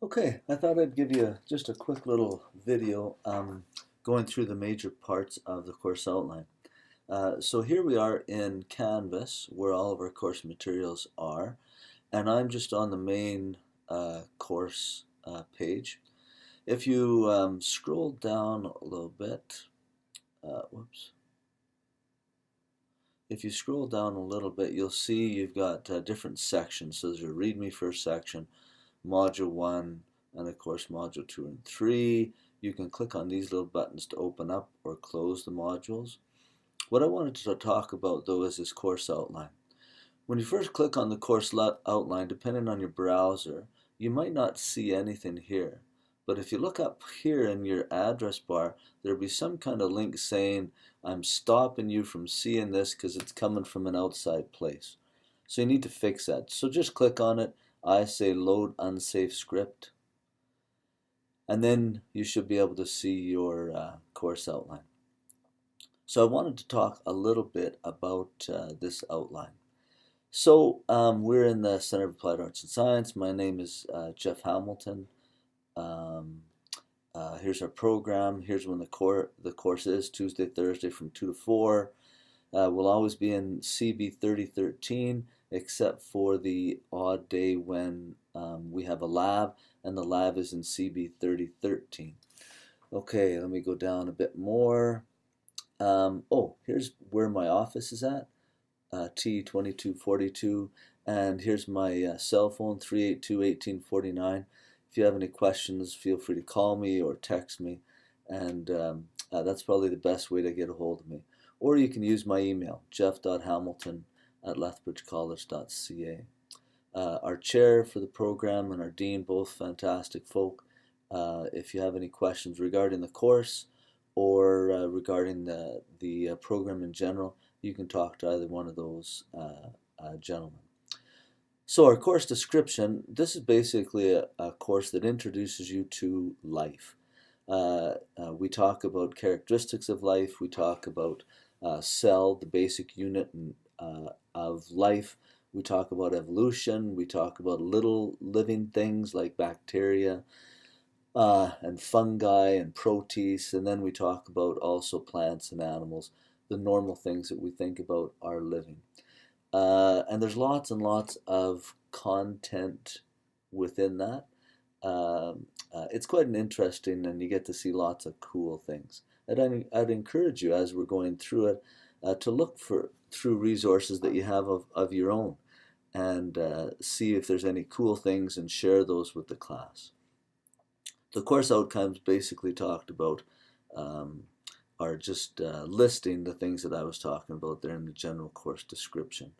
Okay, I thought I'd give you just a quick little video going through the major parts of the course outline. So here we are in Canvas, where all of our course materials are, and I'm just on the main course page. If you scroll down a little bit, whoops. If you scroll down a little bit, you'll see you've got different sections. So there's your Read Me First section, Module 1, and of course Module 2 and 3. You can click on these little buttons to open up or close the modules. What I wanted to talk about though is this course outline. When you first click on the course outline, depending on your browser, you might not see anything here. But if you look up here in your address bar, there'll be some kind of link saying, I'm stopping you from seeing this because it's coming from an outside place. So you need to fix that. So just click on it. I say load unsafe script. And then you should be able to see your course outline. So I wanted to talk a little bit about this outline. So we're in the Center of Applied Arts and Science. My name is Jeff Hamilton. Here's our program. Here's when the course is, Tuesday, Thursday from 2 to 4. We'll always be in CB 3013, except for the odd day when we have a lab, and the lab is in CB 3013. Okay, let me go down a bit more. Oh, here's where my office is at. T2242, and here's my cell phone, 382-1849. If you have any questions, feel free to call me or text me, and that's probably the best way to get a hold of me. Or you can use my email, jeff.hamilton@lethbridgecollege.ca. Our chair for the program and our dean, both fantastic folk. If you have any questions regarding the course or regarding the program in general, you can talk to either one of those gentlemen. So our course description, this is basically a course that introduces you to life. We talk about characteristics of life, we talk about cell, the basic unit of life, we talk about evolution, we talk about little living things like bacteria, and fungi and protists, and then we talk about also plants and animals, the normal things that we think about are living. And there's lots and lots of content within that. It's quite an interesting, and you get to see lots of cool things. I'd encourage you as we're going through it to look through resources that you have of your own, and see if there's any cool things and share those with the class. The course outcomes basically talked about are just listing the things that I was talking about there in the general course description.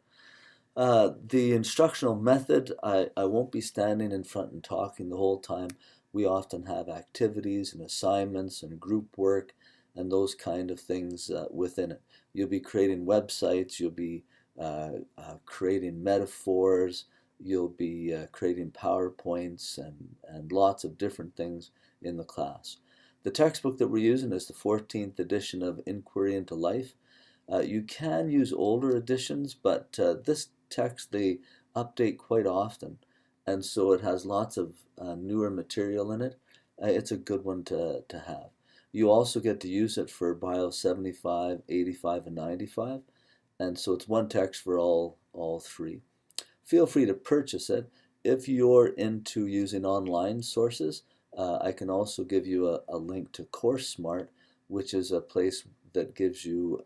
The instructional method, I won't be standing in front and talking the whole time. We often have activities and assignments and group work and those kind of things within it. You'll be creating websites, you'll be creating metaphors, you'll be creating PowerPoints and lots of different things in the class. The textbook that we're using is the 14th edition of Inquiry into Life. You can use older editions, but this text they update quite often, and so it has lots of newer material in it. It's a good one to have. You also get to use it for Bio 75, 85, and 95, and so it's one text for all three. Feel free to purchase it. If you're into using online sources, I can also give you a link to CourseSmart, which is a place that gives you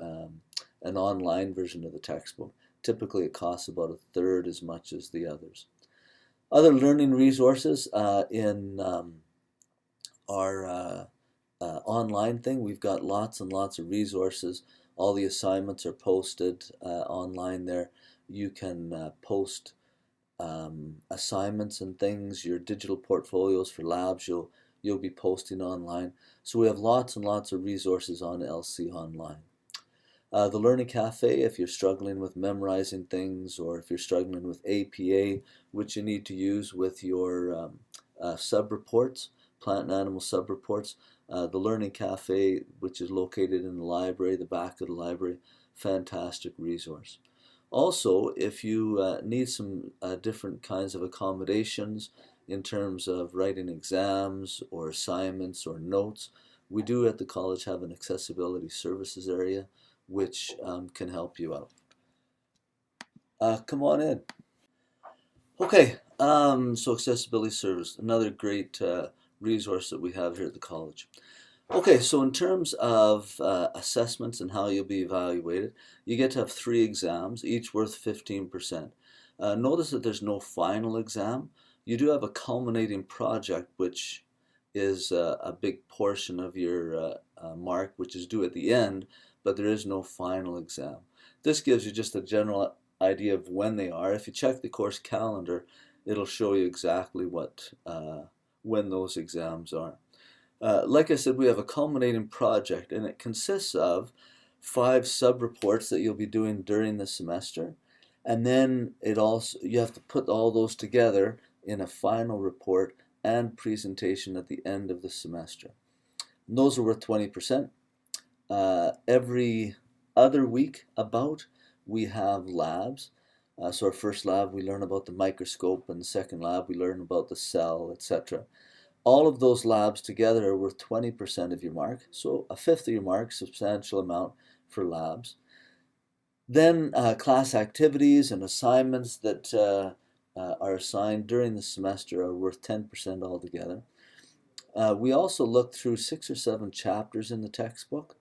an online version of the textbook. Typically it costs about a third as much as the others. Other learning resources in our online thing, we've got lots and lots of resources. All the assignments are posted online there. You can post assignments and things, your digital portfolios for labs you'll be posting online. So we have lots and lots of resources on LC Online. The Learning Cafe, if you're struggling with memorizing things, or if you're struggling with APA, which you need to use with your sub-reports, plant and animal sub-reports, the Learning Cafe, which is located in the library, the back of the library, fantastic resource. Also, if you need some different kinds of accommodations, in terms of writing exams or assignments or notes, we do at the college have an accessibility services area which can help you out. Come on in. Okay, so accessibility service, another great resource that we have here at the college. Okay, so in terms of assessments and how you'll be evaluated, you get to have 3 exams, each worth 15%. Notice that there's no final exam. You do have a culminating project, which is a big portion of your mark, which is due at the end, but there is no final exam. This gives you just a general idea of when they are. If you check the course calendar, it'll show you exactly when those exams are. Like I said, we have a culminating project, and it consists of 5 sub-reports that you'll be doing during the semester, and then you have to put all those together in a final report and presentation at the end of the semester. And those are worth 20%. Every other week we have labs. So our first lab we learn about the microscope, and the second lab we learn about the cell, etc. All of those labs together are worth 20% of your mark, so a fifth of your mark, substantial amount for labs. Then class activities and assignments that are assigned during the semester are worth 10% altogether. We also look through 6 or 7 chapters in the textbook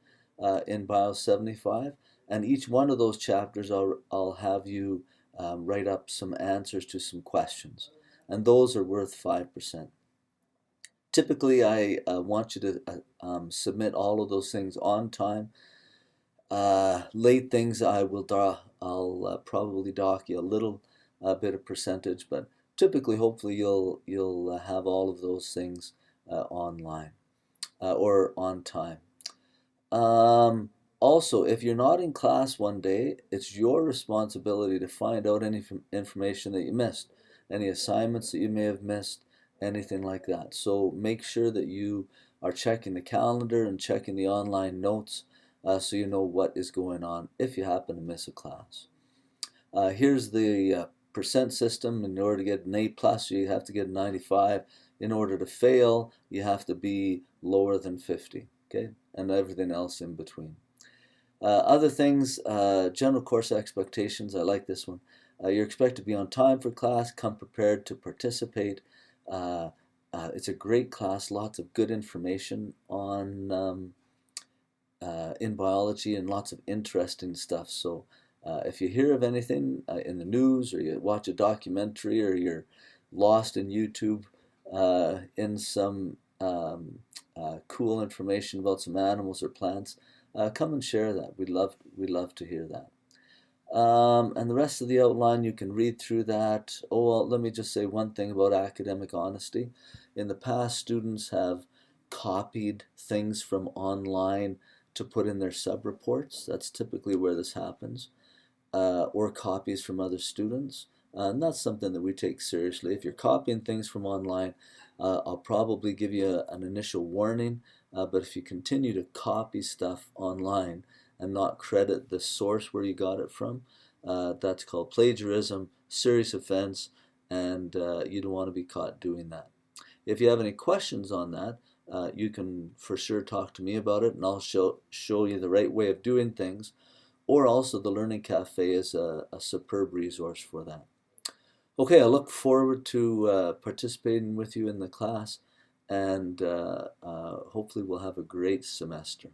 in Bio 75, and each one of those chapters I'll have you write up some answers to some questions, and those are worth 5%. Typically, I want you to submit all of those things on time. Late things, I'll probably dock you a little bit of percentage, but typically, hopefully, you'll have all of those things online or on time. Also, if you're not in class one day, it's your responsibility to find out any information that you missed, any assignments that you may have missed, anything like that. So make sure that you are checking the calendar and checking the online notes so you know what is going on if you happen to miss a class. Here's the percent system. In order to get an A+, you have to get 95. In order to fail, you have to be lower than 50, okay? And everything else in between. Other things, general course expectations, I like this one. You're expected to be on time for class, come prepared to participate. It's a great class, lots of good information on in biology and lots of interesting stuff. So if you hear of anything in the news, or you watch a documentary, or you're lost in YouTube in some cool information about some animals or plants, come and share that. We'd love to hear that. And the rest of the outline, you can read through that. Oh, well, let me just say one thing about academic honesty. In the past, students have copied things from online to put in their sub-reports. That's typically where this happens. Or copies from other students. And that's something that we take seriously. If you're copying things from online, I'll probably give you an initial warning. But if you continue to copy stuff online and not credit the source where you got it from, that's called plagiarism, serious offense, and you don't want to be caught doing that. If you have any questions on that, you can for sure talk to me about it, and I'll show you the right way of doing things. Or also the Learning Cafe is a superb resource for that. Okay, I look forward to participating with you in the class, and hopefully we'll have a great semester.